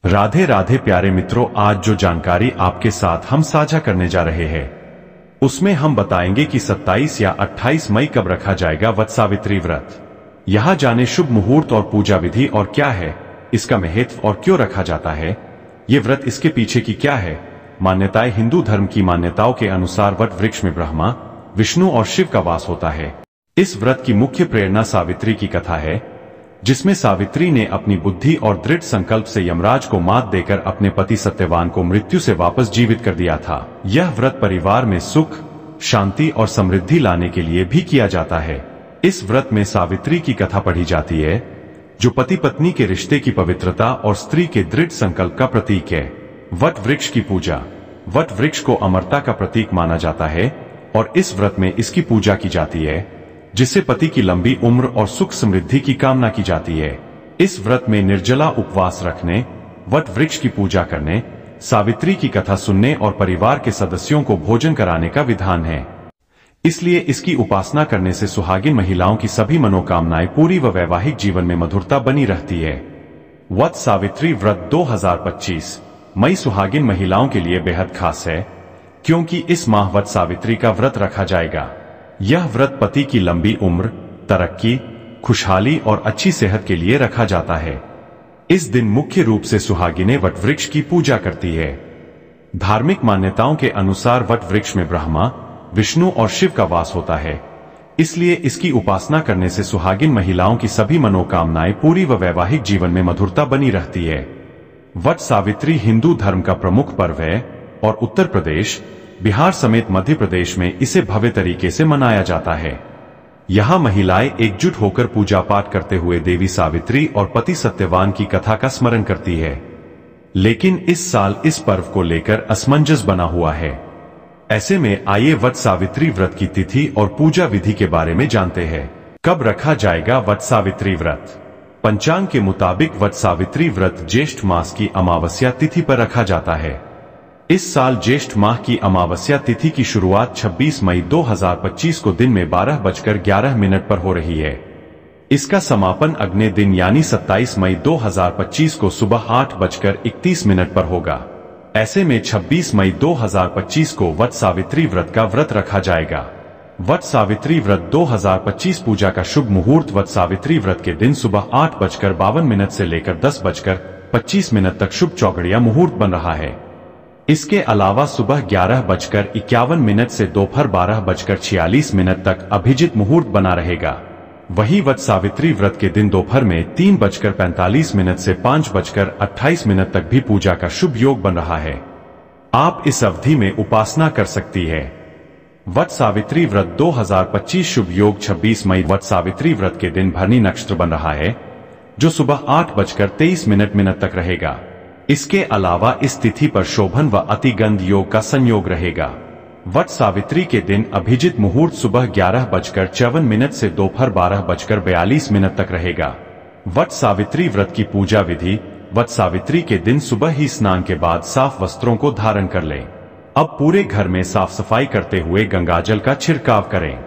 राधे राधे प्यारे मित्रों, आज जो जानकारी आपके साथ हम साझा करने जा रहे हैं उसमें हम बताएंगे कि 27 या 28 मई कब रखा जाएगा वट सावित्री व्रत। यहाँ जाने शुभ मुहूर्त और पूजा विधि और क्या है इसका महत्व और क्यों रखा जाता है ये व्रत, इसके पीछे की क्या है मान्यताएं। हिंदू धर्म की मान्यताओं के अनुसार वट वृक्ष में ब्रह्मा, विष्णु और शिव का वास होता है। इस व्रत की मुख्य प्रेरणा सावित्री की कथा है, जिसमें सावित्री ने अपनी बुद्धि और दृढ़ संकल्प से यमराज को मात देकर अपने पति सत्यवान को मृत्यु से वापस जीवित कर दिया था। यह व्रत परिवार में सुख, शांति और समृद्धि लाने के लिए भी किया जाता है। इस व्रत में सावित्री की कथा पढ़ी जाती है, जो पति पत्नी के रिश्ते की पवित्रता और स्त्री के दृढ़ संकल्प का प्रतीक है। वट वृक्ष की पूजा। वट वृक्ष को अमरता का प्रतीक माना जाता है और इस व्रत में इसकी पूजा की जाती है, जिससे पति की लंबी उम्र और सुख समृद्धि की कामना की जाती है। इस व्रत में निर्जला उपवास रखने, वट वृक्ष की पूजा करने, सावित्री की कथा सुनने और परिवार के सदस्यों को भोजन कराने का विधान है। इसलिए इसकी उपासना करने से सुहागिन महिलाओं की सभी मनोकामनाएं पूरी व वैवाहिक जीवन में मधुरता बनी रहती है। वट सावित्री व्रत 2025 मई सुहागिन महिलाओं के लिए बेहद खास है, क्योंकि इस माह वट सावित्री का व्रत रखा जाएगा। यह व्रत पति की लंबी उम्र, तरक्की, खुशहाली और अच्छी सेहत के लिए रखा जाता है। इस दिन मुख्य रूप से सुहागिनें वट वृक्ष की पूजा करती है। धार्मिक मान्यताओं के अनुसार वट वृक्ष में ब्रह्मा, विष्णु और शिव का वास होता है, इसलिए इसकी उपासना करने से सुहागिन महिलाओं की सभी मनोकामनाएं पूरी व वैवाहिक जीवन में मधुरता बनी रहती है। वट सावित्री हिंदू धर्म का प्रमुख पर्व है और उत्तर प्रदेश, बिहार समेत मध्य प्रदेश में इसे भव्य तरीके से मनाया जाता है। यहाँ महिलाएं एकजुट होकर पूजा पाठ करते हुए देवी सावित्री और पति सत्यवान की कथा का स्मरण करती है। लेकिन इस साल इस पर्व को लेकर असमंजस बना हुआ है। ऐसे में आइए वट सावित्री व्रत की तिथि और पूजा विधि के बारे में जानते हैं। कब रखा जाएगा वट सावित्री व्रत? पंचांग के मुताबिक वट सावित्री व्रत ज्येष्ठ मास की अमावस्या तिथि पर रखा जाता है। इस साल ज्येष्ठ माह की अमावस्या तिथि की शुरुआत 26 मई 2025 को दिन में 12:11 पर हो रही है। इसका समापन अगले दिन यानी 27 मई 2025 को सुबह 8:31 पर होगा। ऐसे में 26 मई 2025 को वट सावित्री व्रत का व्रत रखा जाएगा। वट सावित्री व्रत 2025 पूजा का शुभ मुहूर्त वट सावित्री व्रत के दिन सुबह 8:52 से लेकर 10:25 तक शुभ चौघड़िया मुहूर्त बन रहा है। इसके अलावा सुबह 11:51 से दोपहर 12:46 तक अभिजित मुहूर्त बना रहेगा। वहीं वट सावित्री व्रत के दिन दोपहर में 3:45 से 5:28 तक भी पूजा का शुभ योग बन रहा है। आप इस अवधि में उपासना कर सकती है। वट सावित्री व्रत 2025 शुभ योग 26 मई वट सावित्री व्रत के दिन भरणी नक्षत्र बन रहा है, जो सुबह 8:23 तक रहेगा। इसके अलावा इस तिथि पर शोभन व अतिगंध योग का संयोग रहेगा। वट सावित्री के दिन अभिजित मुहूर्त सुबह 11:54 से दोपहर 12:42 तक रहेगा। वट सावित्री व्रत की पूजा विधि। वट सावित्री के दिन सुबह ही स्नान के बाद साफ वस्त्रों को धारण कर लें। अब पूरे घर में साफ सफाई करते हुए गंगाजल का छिड़काव करें।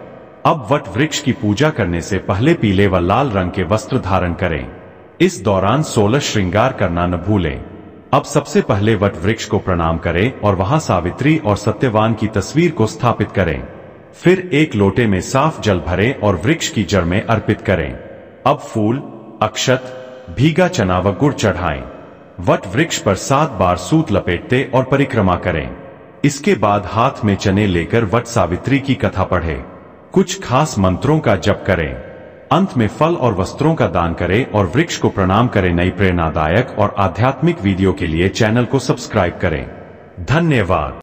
अब वट वृक्ष की पूजा करने से पहले पीले व लाल रंग के वस्त्र धारण करें। इस दौरान 16 श्रृंगार करना न भूलें। अब सबसे पहले वट वृक्ष को प्रणाम करें और वहां सावित्री और सत्यवान की तस्वीर को स्थापित करें। फिर एक लोटे में साफ जल भरें और वृक्ष की जड़ में अर्पित करें। अब फूल, अक्षत, भीगा चना व गुड़ चढ़ाएं। वट वृक्ष पर 7 बार सूत लपेटते और परिक्रमा करें। इसके बाद हाथ में चने लेकर वट सावित्री की कथा पढ़ें। कुछ खास मंत्रों का जप करें। अंत में फल और वस्त्रों का दान करें और वृक्ष को प्रणाम करें। नई प्रेरणादायक और आध्यात्मिक वीडियो के लिए चैनल को सब्सक्राइब करें। धन्यवाद।